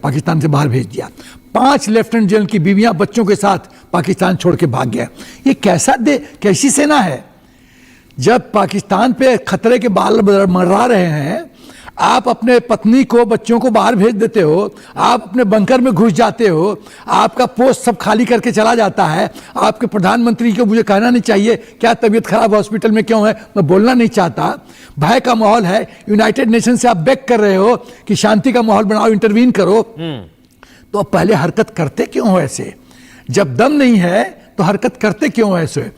पाकिस्तान से बाहर भेज दिया। 5 लेफ्टिनेंट जनरल की बीवियां बच्चों के साथ पाकिस्तान छोड़ के भाग गया। ये कैसी सेना है? जब पाकिस्तान पे खतरे के बाल मंडरा रहे हैं, आप अपने पत्नी को बच्चों को बाहर भेज देते हो, आप अपने बंकर में घुस जाते हो, आपका पोस्ट सब खाली करके चला जाता है। आपके प्रधानमंत्री को मुझे कहना नहीं चाहिए क्या तबीयत खराब हॉस्पिटल में क्यों है, मैं बोलना नहीं चाहता। भय का माहौल है, यूनाइटेड नेशन से आप बेग कर रहे हो कि शांति का माहौल बनाओ, इंटरवीन करो, तो आप पहले हरकत करते क्यों हो ऐसे? जब दम नहीं है तो हरकत करते क्यों हो ऐसे?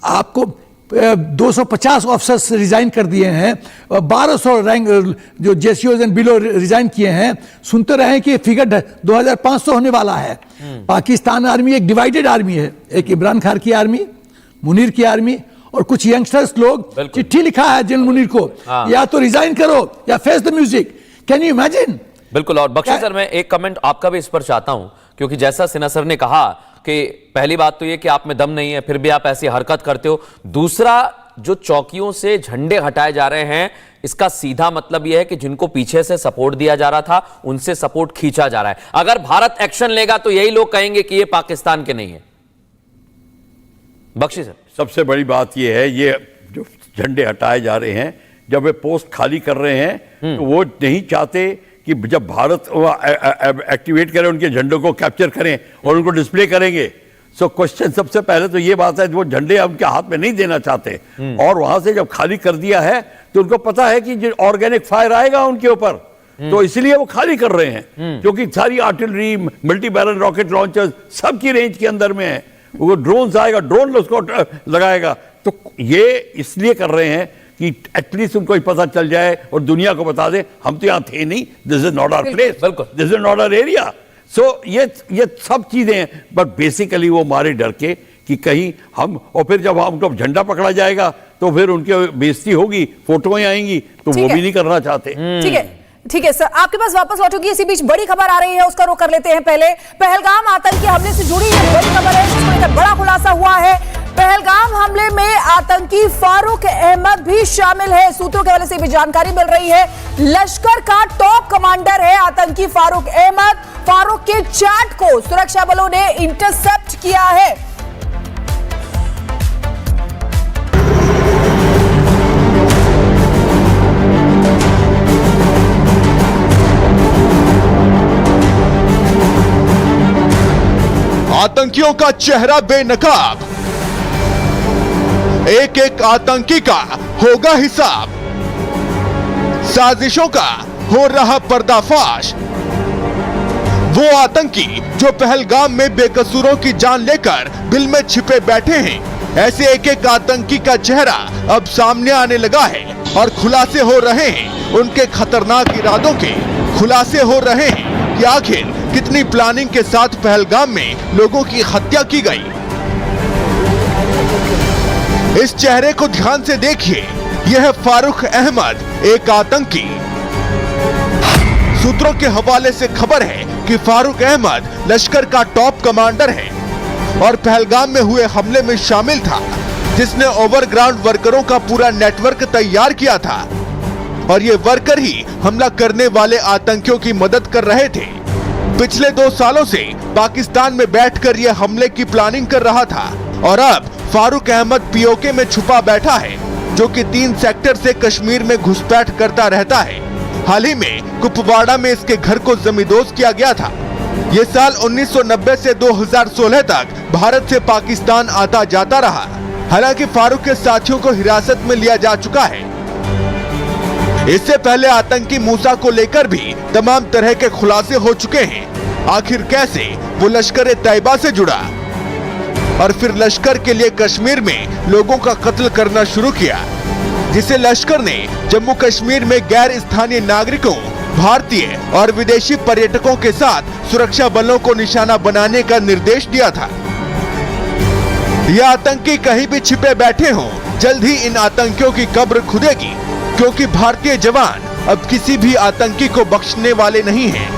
आपको 250 ऑफिसर्स रिजाइन कर दिए हैं, 1200 रैंक जो जेसीओज एंड बिलो रिजाइन किए हैं। सुनते रहे कि फिगर 2500 होने वाला है। पाकिस्तान आर्मी एक डिवाइडेड आर्मी है, एक इमरान खान की आर्मी, मुनीर की आर्मी और कुछ यंगस्टर्स लोग। चिट्ठी लिखा है जनरल मुनीर को, या तो रिजाइन करो या face the music. Can you imagine? बिल्कुल। और बख्शी सर, मैं एक कमेंट आपका भी इस पर चाहता हूं, क्योंकि जैसा सिन्हा सर ने कहा कि पहली बात तो ये कि आप में दम नहीं है, फिर भी आप ऐसी हरकत करते हो। दूसरा, जो चौकियों से झंडे हटाए जा रहे हैं, इसका सीधा मतलब यह है कि जिनको पीछे से सपोर्ट दिया जा रहा था उनसे सपोर्ट खींचा जा रहा है। अगर भारत एक्शन लेगा तो यही लोग कहेंगे कि ये पाकिस्तान के नहीं है। बख्शी सर, सबसे बड़ी बात यह है, ये जो झंडे हटाए जा रहे हैं, जब वे पोस्ट खाली कर रहे हैं तो वो नहीं चाहते कि जब भारत एक्टिवेट करें, उनके झंडों को कैप्चर करें और उनको डिस्प्ले करेंगे। सो क्वेश्चन सबसे पहले तो ये बात है, वो झंडे उनके हाथ में नहीं देना चाहते। और वहां से जब खाली कर दिया है तो उनको पता है कि ऑर्गेनिक फायर आएगा उनके ऊपर, तो इसलिए वो खाली कर रहे हैं। क्योंकि सारी artillery, multi barrel rocket launcher सबकी रेंज के अंदर में है। वो ड्रोन आएगा, ड्रोन उसको लगाएगा। तो ये इसलिए कर रहे हैं कि एटलीस्ट उनको पता चल जाए और दुनिया को बता दे हम तो यहां थे नहीं, this is not our place, this is not our area. So ये सब चीजें हैं, बट बेसिकली वो मारे डर के कि कहीं हम, और फिर जब हमको झंडा पकड़ा जाएगा तो फिर उनकी बेइज्जती होगी, फोटोएं आएंगी, तो वो भी नहीं करना चाहते। ठीक है सर, आपके पास वापस लौटूंगी। इसी बीच बड़ी खबर आ रही है, उसका रुख कर लेते हैं। पहले पहलगाम आतंकी हमले से जुड़ी बड़ी खबर है, जिसको लेकर बड़ा खुलासा हुआ है। पहलगाम हमले में आतंकी फारूक अहमद भी शामिल है, सूत्रों के हवाले से भी जानकारी मिल रही है। लश्कर का टॉप कमांडर है आतंकी फारूक अहमद। फारूक के चैट को सुरक्षा बलों ने इंटरसेप्ट किया है। आतंकियों का चेहरा बेनकाब, एक एक आतंकी का होगा हिसाब, साजिशों का हो रहा पर्दाफाश। वो आतंकी जो पहलगाम में बेकसूरों की जान लेकर बिल में छिपे बैठे हैं, ऐसे एक एक आतंकी का चेहरा अब सामने आने लगा है और खुलासे हो रहे हैं उनके खतरनाक इरादों के। खुलासे हो रहे हैं कि आखिर कितनी प्लानिंग के साथ पहलगाम में लोगों की हत्या की गई। इस चेहरे को ध्यान से देखिए, यह है फारूक अहमद, एक आतंकी। सूत्रों के हवाले से खबर है कि फारूक अहमद लश्कर का टॉप कमांडर है और पहलगाम में हुए हमले में शामिल था, जिसने ओवरग्राउंड वर्करों का पूरा नेटवर्क तैयार किया था और ये वर्कर ही हमला करने वाले आतंकियों की मदद कर रहे थे। पिछले 2 सालों से पाकिस्तान में बैठकर यह हमले की प्लानिंग कर रहा था और अब फारूक अहमद पीओके में छुपा बैठा है, जो कि 3 सेक्टर से कश्मीर में घुसपैठ करता रहता है। हाल ही में कुपवाड़ा में इसके घर को जमींदोज किया गया था। ये साल 1990 से 2016 तक भारत से पाकिस्तान आता जाता रहा। हालांकि फारूक के साथियों को हिरासत में लिया जा चुका है। इससे पहले आतंकी मूसा को लेकर भी तमाम तरह के खुलासे हो चुके हैं। आखिर कैसे वो लश्कर ए तैयबा से जुड़ा और फिर लश्कर के लिए कश्मीर में लोगों का कत्ल करना शुरू किया, जिसे लश्कर ने जम्मू कश्मीर में गैर स्थानीय नागरिकों, भारतीय और विदेशी पर्यटकों के साथ सुरक्षा बलों को निशाना बनाने का निर्देश दिया था। यह आतंकी कहीं भी छिपे बैठे हों, जल्द ही इन आतंकियों की कब्र खुदेगी, क्योंकि भारतीय जवान अब किसी भी आतंकी को बख्शने वाले नहीं हैं।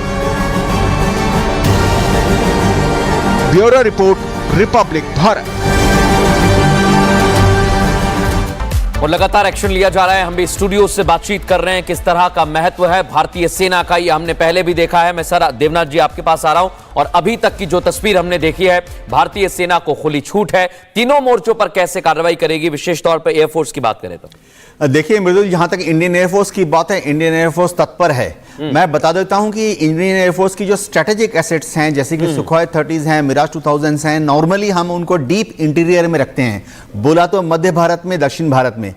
Bureau report, Republic Bharat. और लगातार एक्शन लिया जा रहा है। हम भी स्टूडियो से बातचीत कर रहे हैं किस तरह का महत्व है भारतीय सेना का, ये हमने पहले भी देखा है। मैं सर देवनाथ जी आपके पास आ रहा हूं और अभी तक की जो तस्वीर हमने देखी है, भारतीय सेना को खुली छूट है, तीनों मोर्चों पर कैसे कार्रवाई करेगी, विशेष तौर पर एयरफोर्स की बात करें तो। देखिए मृदुल, जहां तक इंडियन एयरफोर्स की बात है, इंडियन एयरफोर्स तत्पर है। मैं बता देता हूं कि इंडियन एयरफोर्स की जो स्ट्रेटेजिक एसेट्स हैं, जैसे कि सुखोई 30s हैं, मिराज 2000 हैं, नॉर्मली हम उनको डीप इंटीरियर में रखते हैं, बोला तो मध्य भारत में, दक्षिण भारत में।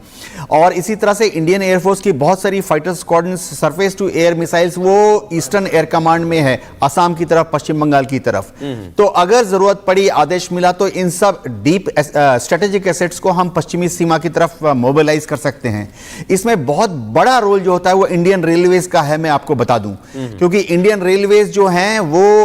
और इसी तरह से इंडियन एयरफोर्स की बहुत सारी fighter squadron, surface to air missiles, वो ईस्टर्न एयर कमांड में है, असम की तरफ, पश्चिम बंगाल की तरफ। तो अगर जरूरत पड़ी, आदेश मिला, तो इन सब डीप स्ट्रेटेजिक एसेट्स को हम पश्चिमी सीमा की तरफ मोबिलाइज कर सकते हैं। इसमें बहुत बड़ा रोल जो होता है वो इंडियन रेलवेज का है, मैं आपको बता दूं, क्योंकि इंडियन रेलवेज जो हैं वो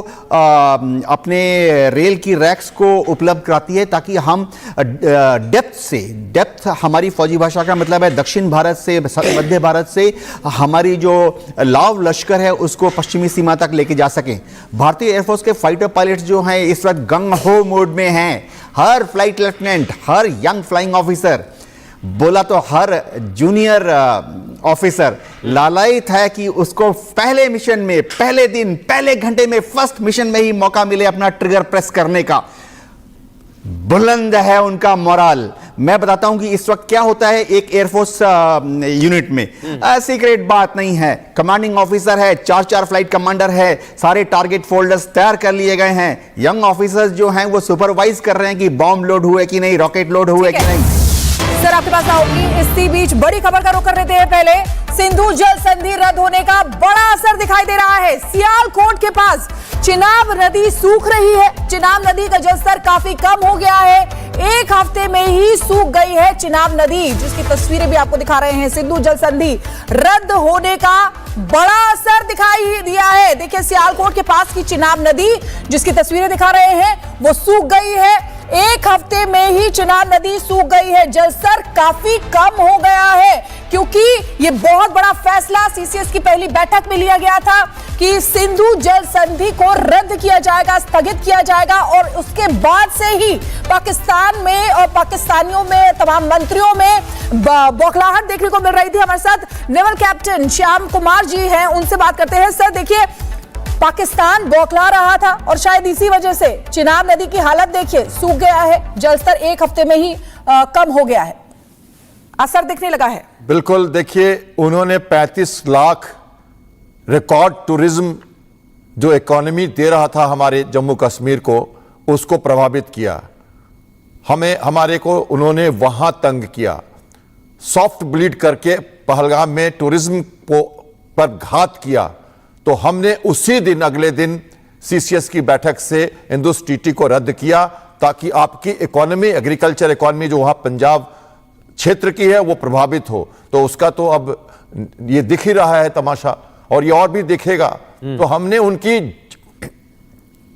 अपने रेल की रैक्स को उपलब्ध कराती है, ताकि हम डेप्थ हमारी फौजी भाषा का मतलब है दक्षिण भारत से, मध्य भारत से हमारी जो लाव लश्कर है उसको पश्चिमी सीमा तक लेके जा सकें। भारतीय एयरफोर्स के फाइटर पायलट्स जो हैं इस वक्त गंग हो मोड में हैं। हर फ्लाइट लेफ्टिनेंट, हर यंग फ्लाइंग ऑफिसर, बोला तो हर जूनियर ऑफिसर लालायित है कि उसको पहले मिशन में, पहले दिन, पहले घंटे में, फर्स्ट मिशन में ही मौका मिले अपना ट्रिगर प्रेस करने का। बुलंद है उनका मोराल। मैं बताता हूं कि इस वक्त क्या होता है एक एयरफोर्स यूनिट में। सीक्रेट बात नहीं है, कमांडिंग ऑफिसर है, 4 फ्लाइट कमांडर है, सारे टारगेट फोल्डर्स तैयार कर लिए गए हैं। यंग ऑफिसर्स जो हैं वो सुपरवाइज कर रहे हैं कि बॉम्ब लोड हुए कि नहीं, रॉकेट लोड हुए कि नहीं। सर आपके पास आऊंगी, इसी बीच बड़ी खबर का रुख कर लेते हैं। पहले सिंधु जल संधि रद्द होने का बड़ा असर दिखाई दे रहा है। सियालकोट के पास चिनाब नदी सूख रही है। चिनाब नदी का जलस्तर काफी कम हो गया है, एक हफ्ते में ही सूख गई है चिनाब नदी, जिसकी तस्वीरें भी आपको दिखा रहे हैं। सिंधु जल संधि रद्द होने का बड़ा असर दिखाई दिया है। देखिए सियालकोट के पास की चिनाब नदी, जिसकी तस्वीरें दिखा रहे हैं, वो सूख गई है। एक हफ्ते में ही चिनाब नदी सूख गई है, जलस्तर काफी कम हो गया है, क्योंकि यह बहुत बड़ा फैसला सीसीएस की पहली बैठक में लिया गया था कि सिंधु जल संधि को रद्द किया जाएगा, स्थगित किया जाएगा। और उसके बाद से ही पाकिस्तान में और पाकिस्तानियों में, तमाम मंत्रियों में बौखलाहट देखने को मिल रही थी। हमारे साथ नेवल कैप्टन श्याम कुमार जी हैं, उनसे बात करते हैं। सर देखिए, पाकिस्तान बौखला रहा था और शायद इसी वजह से चिनाब नदी की हालत देखिए, सूख गया है, जलस्तर एक हफ्ते में ही कम हो गया है, असर दिखने लगा है। बिल्कुल, देखिए उन्होंने 35 लाख रिकॉर्ड टूरिज्म जो इकोनॉमी दे रहा था हमारे जम्मू कश्मीर को, उसको प्रभावित किया। हमारे को उन्होंने वहां तंग किया, सॉफ्ट ब्लीड करके पहलगाम में टूरिज्म को पर घात किया। तो हमने उसी दिन, अगले दिन सीसीएस की बैठक से हिंदुस्टीटी को रद्द किया, ताकि आपकी इकोनॉमी, एग्रीकल्चर इकोनॉमी जो वहां पंजाब क्षेत्र की है, वो प्रभावित हो। तो उसका तो अब ये दिख ही रहा है तमाशा, और ये और भी दिखेगा। तो हमने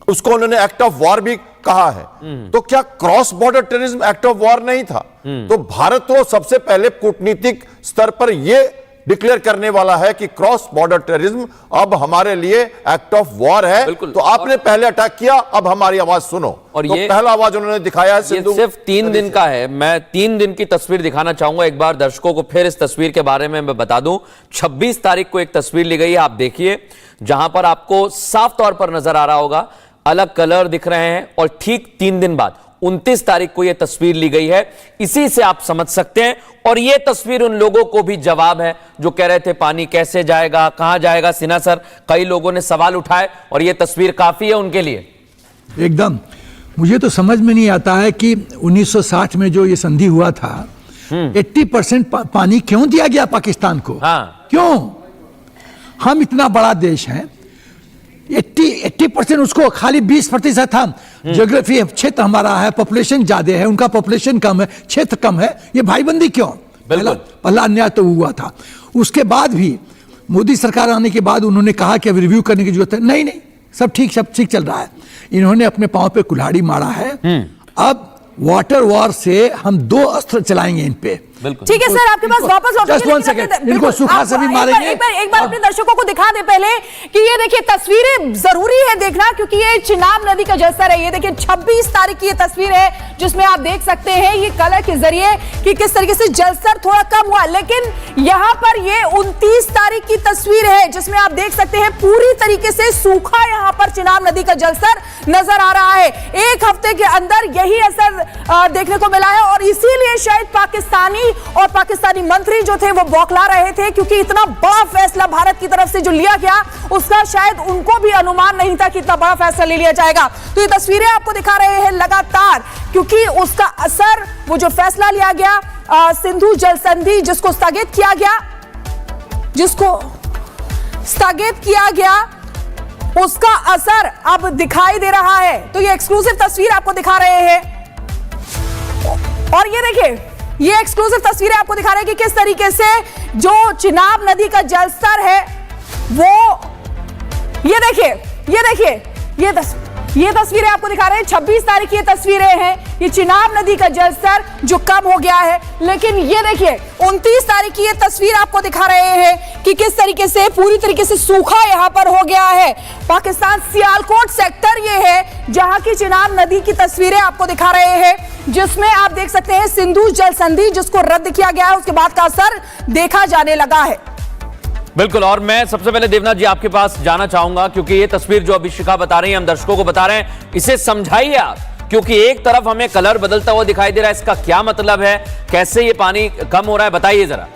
उसको उन्होंने एक्ट ऑफ वॉर भी कहा है। तो क्या cross border terrorism act of war नहीं था? तो भारत तो सबसे पहले कूटनीतिक स्तर पर यह डिक्लेयर करने वाला है कि क्रॉस बॉर्डर टेररिज्म अब हमारे लिए एक्ट ऑफ वॉर है। तो आपने पहले अटैक किया, अब हमारी आवाज सुनो। और तो ये पहला आवाज उन्होंने दिखाया है। ये सिर्फ 3 दिन का है। मैं 3 दिन की तस्वीर दिखाना चाहूंगा एक बार दर्शकों को। फिर इस तस्वीर के बारे में मैं बता दूं, 26 तारीख को एक तस्वीर ली गई है, आप देखिए, जहां पर आपको साफ तौर पर नजर आ रहा होगा, अलग कलर दिख रहे हैं। और ठीक 3 दिन बाद 29 तारीख को यह तस्वीर ली गई है। इसी से आप समझ सकते हैं। और यह तस्वीर उन लोगों को भी जवाब है जो कह रहे थे पानी कैसे जाएगा, कहां जाएगा। सिन्हा सर, कई लोगों ने सवाल उठाए और यह तस्वीर काफी है उनके लिए। एकदम, मुझे तो समझ में नहीं आता है कि 1960 में जो ये संधि हुआ था, 80% पानी क्यों दिया गया पाकिस्तान को? क्यों? हम इतना बड़ा देश हैं, 80% उसको, खाली 20% हम, ज्योग्राफी क्षेत्र हमारा है, पॉपुलेशन ज्यादा है, उनका पॉपुलेशन कम है, क्षेत्र कम है, ये भाईबंदी क्यों? पहला अन्याय तो हुआ था। उसके बाद भी मोदी सरकार आने के बाद उन्होंने कहा कि अब रिव्यू करने की जरूरत है। नहीं, सब ठीक चल रहा है। इन्होंने अपने पांव पे कुल्हाड़ी मारा है। अब वाटर वॉर से हम 2 अस्त्र चलाएंगे इन पे। बिल्कुल ठीक है सर, आपके पास वापस लौटेंगे, Just one लेकिन second, अपने- इनको बिल्कुल, सूखा आप से भी एक मारेंगे। एक बार अपने दर्शकों को दिखा दे पहले कि ये देखिए तस्वीरें जरूरी है देखना, क्योंकि ये चिनाब नदी का जलस्तर है। ये देखिए 26 तारीख की ये तस्वीर है जिसमें आप देख सकते हैं ये कलर के जरिए कि किस तरीके से जलस्तर थोड़ा कम हुआ, लेकिन यहां पर ये 29 तारीख की तस्वीर है जिसमें आप देख सकते हैं पूरी तरीके से सूखा यहां पर चिनाब नदी का जलस्तर नजर आ रहा है। एक हफ्ते के अंदर यही असर देखने को मिला है और इसीलिए शायद पाकिस्तानी मंत्री जो थे वो बौखला रहे थे, क्योंकि इतना बड़ा फैसला भारत की तरफ से जो लिया गया उसका शायद उनको भी अनुमान नहीं था कि इतना बड़ा फैसला ले लिया जाएगा। तो ये तस्वीरें आपको दिखा रहे हैं लगातार, क्योंकि उसका असर, वो जो फैसला लिया गया सिंधु जल संधि जिसको स्थगित किया गया उसका असर अब दिखाई दे रहा है। तो ये एक्सक्लूसिव तस्वीर आपको दिखा रहे हैं और ये देखिए ये एक्सक्लूसिव तस्वीरें आपको दिखा रहे हैं कि किस तरीके से जो चिनाब नदी का जलस्तर है वो ये देखिए ये तस्वीरें आपको दिखा रहे हैं। 26 तारीख की ये तस्वीरें हैं, ये चिनाब नदी का जलस्तर जो कम हो गया है, लेकिन ये देखिए 29 तारीख की ये तस्वीर आपको दिखा रहे हैं कि किस तरीके से पूरी तरीके से सूखा यहां पर हो गया है। पाकिस्तान सियालकोट सेक्टर ये है जहां की चिनाब नदी की तस्वीरें आपको दिखा रहे हैं, जिसमें आप देख सकते हैं सिंधु जल संधि जिसको रद्द किया गया है उसके बाद का असर देखा जाने लगा है। बिल्कुल, और मैं सबसे पहले देवनाथ जी आपके पास जाना चाहूंगा, क्योंकि ये तस्वीर जो अभी शिखा बता रही है, हम दर्शकों को बता रहे हैं, इसे समझाइए आप, क्योंकि एक तरफ हमें कलर बदलता हुआ दिखाई दे रहा है, इसका क्या मतलब है, कैसे ये पानी कम हो रहा है, बताइए जरा।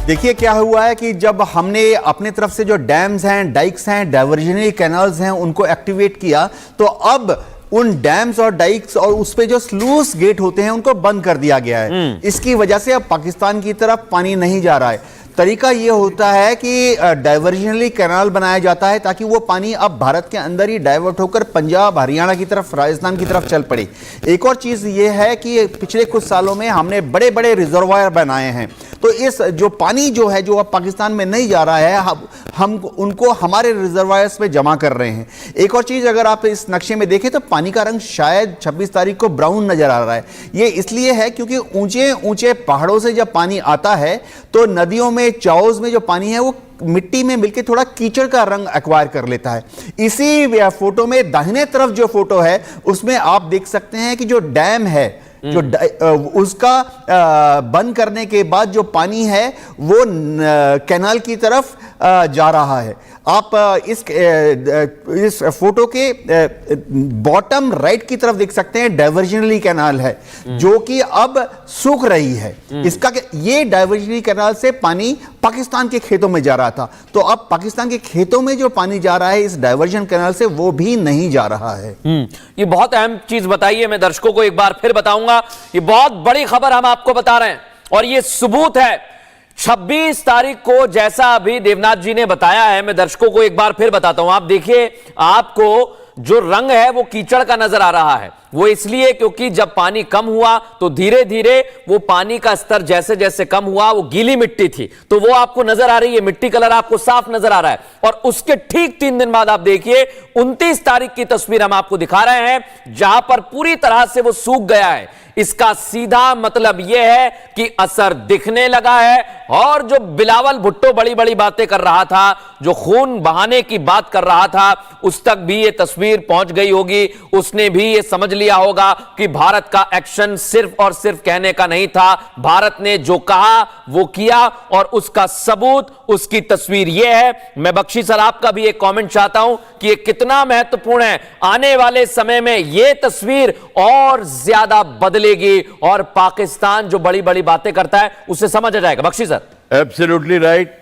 देखिए क्या हुआ है कि जब हमने अपने तरफ से जो डैम्स हैं, डाइक्स हैं, डाइवर्जनरी कैनाल्स हैं, उनको एक्टिवेट किया, तो अब उन डैम्स और डाइक्स और उस पे जो स्लूस गेट होते हैं उनको बंद कर दिया गया है। इसकी वजह से अब पाकिस्तान की तरफ पानी नहीं जा रहा है। तरीका ये होता है कि डाइवर्जनरी कैनाल बनाया जाता है ताकि वो पानी अब भारत के अंदर ही डाइवर्ट होकर पंजाब, हरियाणा की तरफ, राजस्थान की तरफ चल पड़े। एक और चीज़ ये है कि पिछले कुछ सालों में हमने बड़े बड़े रिजर्वायर बनाए हैं, तो इस जो पानी जो है जो अब पाकिस्तान में नहीं जा रहा है, हम उनको हमारे रिजर्वायर्स में जमा कर रहे हैं। एक और चीज़ अगर आप इस नक्शे में देखें तो पानी का रंग शायद 26 तारीख को ब्राउन नजर आ रहा है। ये इसलिए है क्योंकि ऊंचे ऊंचे पहाड़ों से जब पानी आता है तो नदियों में, चाओज में जो पानी है वो मिट्टी में मिलकर थोड़ा कीचड़ का रंग एक्वायर कर लेता है। इसी फोटो में दाहिने तरफ जो फोटो है उसमें आप देख सकते हैं कि जो डैम है जो उसका बंद करने के बाद जो पानी है वो कैनाल की तरफ जा रहा है। आप इस फोटो के बॉटम राइट की तरफ देख सकते हैं डाइवर्जनरी कैनाल है जो कि अब सूख रही है। इसका ये डाइवर्जनरी कैनाल से पानी पाकिस्तान के खेतों में जा रहा था, तो अब पाकिस्तान के खेतों में जो पानी जा रहा है इस डाइवर्जन कैनाल से वो भी नहीं जा रहा है। ये बहुत अहम चीज बताइए, मैं दर्शकों को एक बार फिर बताऊंगा, ये बहुत बड़ी खबर हम आपको बता रहे हैं और ये सबूत है। 26 तारीख को जैसा अभी देवनाथ जी ने बताया है, मैं दर्शकों को एक बार फिर बताता हूं। आप देखिए, आपको जो रंग है वो कीचड़ का नजर आ रहा है। वो इसलिए क्योंकि जब पानी कम हुआ तो धीरे धीरे वो पानी का स्तर जैसे जैसे कम हुआ, वो गीली मिट्टी थी तो वो आपको नजर आ रही है, मिट्टी कलर आपको साफ नजर आ रहा है। और उसके ठीक 3 दिन बाद आप देखिए 29 तारीख की तस्वीर हम आपको दिखा रहे हैं जहां पर पूरी तरह से वो सूख गया है। इसका सीधा मतलब यह है कि असर दिखने लगा है। और जो बिलावल भुट्टो बड़ी बड़ी बातें कर रहा था, जो खून बहाने की बात कर रहा था, उस तक भी ये तस्वीर पहुंच गई होगी। उसने भी ये समझ लिया होगा कि भारत का एक्शन सिर्फ और सिर्फ कहने का नहीं था, भारत ने जो कहा वो किया और उसका सबूत, उसकी तस्वीर यह है। मैं बख्शी सर आपका भी एक कमेंट चाहता हूं कि ये कितना महत्वपूर्ण है। आने वाले समय में यह तस्वीर और ज्यादा बदलेगी और पाकिस्तान जो बड़ी बड़ी बातें करता है उसे समझ आ जाएगा। बख्शी सर। एब्सोल्युटली राइट,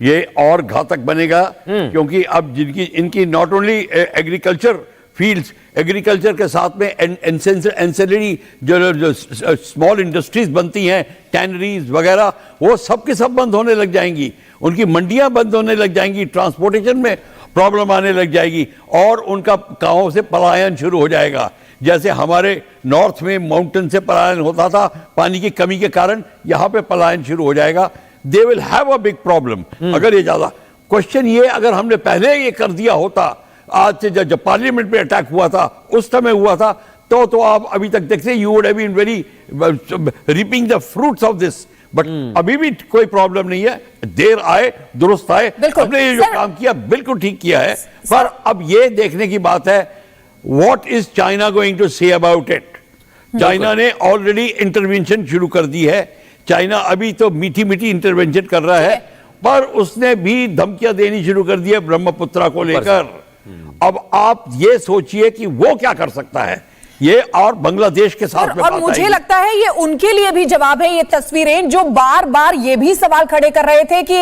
ये और घातक बनेगा क्योंकि अब इनकी not only agriculture fields, agriculture के साथ में एंसेलरी जो स्मॉल इंडस्ट्रीज बनती हैं, टैनरीज वगैरह, वो सब के सब बंद होने लग जाएंगी। उनकी मंडियां बंद होने लग जाएंगी, ट्रांसपोर्टेशन में प्रॉब्लम आने लग जाएगी और उनका गांवों से पलायन शुरू हो जाएगा। जैसे हमारे नॉर्थ में माउंटेन से पलायन होता था पानी की कमी के कारण, यहाँ पे पलायन शुरू हो जाएगा। They will have a big problem अगर ये ज्यादा। क्वेश्चन ये, अगर हमने पहले ये कर दिया होता, आज से जब पार्लियामेंट में अटैक हुआ था उस समय हुआ था, तो आप अभी तक देखते you would have been very reaping the fruits of this, but अभी भी कोई प्रॉब्लम नहीं है। देर आए दुरुस्त आए, बिल्कुल। हमने ये जो सर- काम किया बिल्कुल ठीक किया है, पर अब ये देखने की बात है what is China going to say about it. China ने ऑलरेडी इंटरवेंशन शुरू कर दी है। चाइना अभी तो मीठी मीठी इंटरवेंशन कर रहा है, पर उसने भी धमकियां देनी शुरू कर दी है ब्रह्मपुत्रा को लेकर। अब आप ये सोचिए कि वो क्या कर सकता है, ये और बांग्लादेश के साथ में और बात मुझे आएगी। लगता है ये उनके लिए भी जवाब है, ये तस्वीरें जो बार बार ये भी सवाल खड़े कर रहे थे कि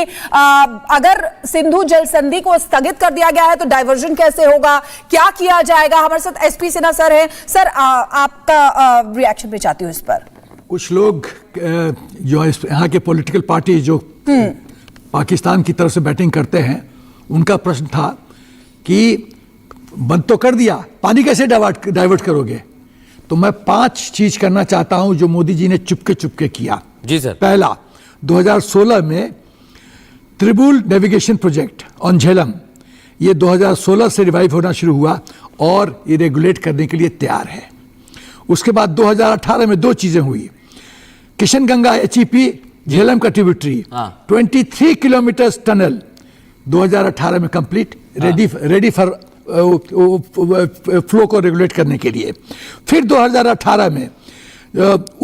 अगर सिंधु जल संधि को स्थगित कर दिया गया है तो डाइवर्जन कैसे होगा, क्या किया जाएगा। हमारे साथ एसपी सिन्हा सर हैं। सर आपका रिएक्शन भी चाहती हूँ इस पर। कुछ लोग जो यहाँ के पॉलिटिकल पार्टी जो पाकिस्तान की तरफ से बैटिंग करते हैं, उनका प्रश्न था कि बंद तो कर दिया, पानी कैसे डाइवर्ट करोगे। तो मैं 5 चीज करना चाहता हूं जो मोदी जी ने चुपके चुपके किया। जी सर। पहला, 2016 में triple navigation project on Jhelum, ये 2016 से रिवाइव होना शुरू हुआ और ये रेगुलेट करने के लिए तैयार है। उसके बाद 2018 में 2 चीजें हुई। किशन गंगा HEP झेलम का ट्रिब्यूटरी 23 किलोमीटर टनल 2018 में कंप्लीट, रेडी फॉर फ्लो को रेगुलेट करने के लिए। फिर 2018 में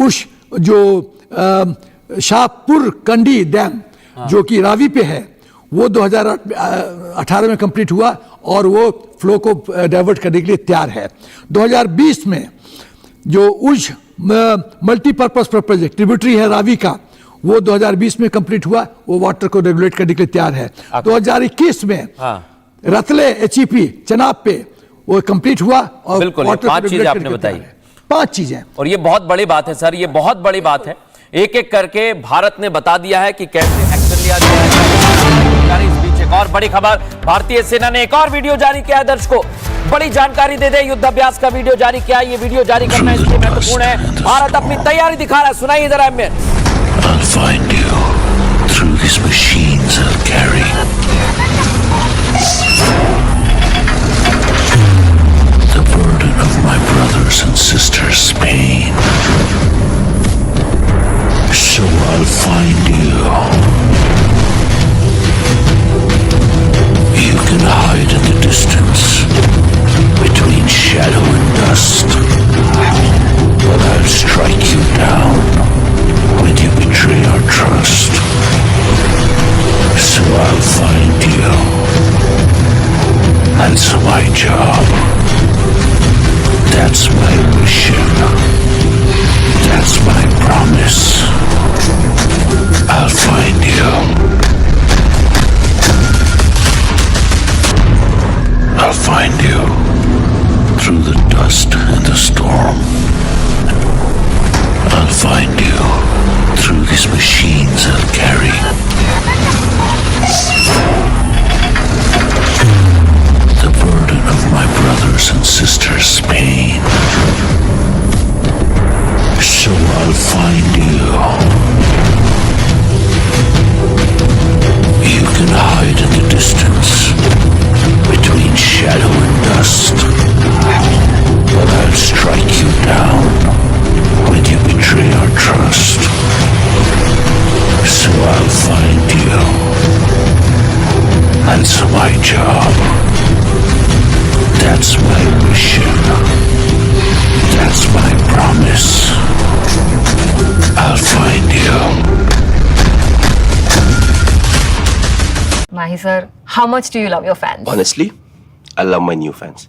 उस जो शाहपुर कंडी डैम जो कि रावी पे है, वो 2018 में कंप्लीट हुआ और वो फ्लो को डाइवर्ट करने के लिए तैयार है। 2020 में जो उज मल्टीपर्पज प्रोजेक्ट ट्रिब्यूटरी है रावी का, वो 2020 में कंप्लीट हुआ, वो वाटर को रेगुलेट करने के लिए तैयार है। 2021 में रतले HEP चनाब पे वो कंप्लीट हुआ और बिल्कुल, वाटर 5 को चीजें रेगुलेट आपने करने के बताई। लिए तैयार है। 5 चीजें, और ये बहुत बड़ी बात है सर, ये बहुत बड़ी बात है। एक एक करके भारत ने बता दिया है कि कैसे एक्शन लिया जाएगा। इस बीच एक और बड़ी खबर, भारतीय सेना ने एक और वीडियो जारी किया है। दर्शकों बड़ी जानकारी दे दे, युद्धाभ्यास का वीडियो जारी किया। ये वीडियो जारी करना इसलिए महत्वपूर्ण है, भारत अपनी तैयारी दिखा रहा है। सुनाइए जरा में। I'll find you through these machines I'll carry. The burden of my brothers and sisters' pain. So I'll find you. You can hide in the distance between shadow and dust, but I'll strike you down when you betray our trust. So I'll find you. That's my job. That's my mission. That's my promise. I'll find you. I'll find you through the dust and the storm. I'll find you through these machines I'll carry. The burden of my brothers and sisters' pain. So I'll find you. You can hide in the distance between shadow and dust, but I'll strike you down when you betray our trust. So I'll find you. That's my job. That's my mission. That's my promise. I'll find you. Mahi sir, how much do you love your fans? Honestly, I love my new fans.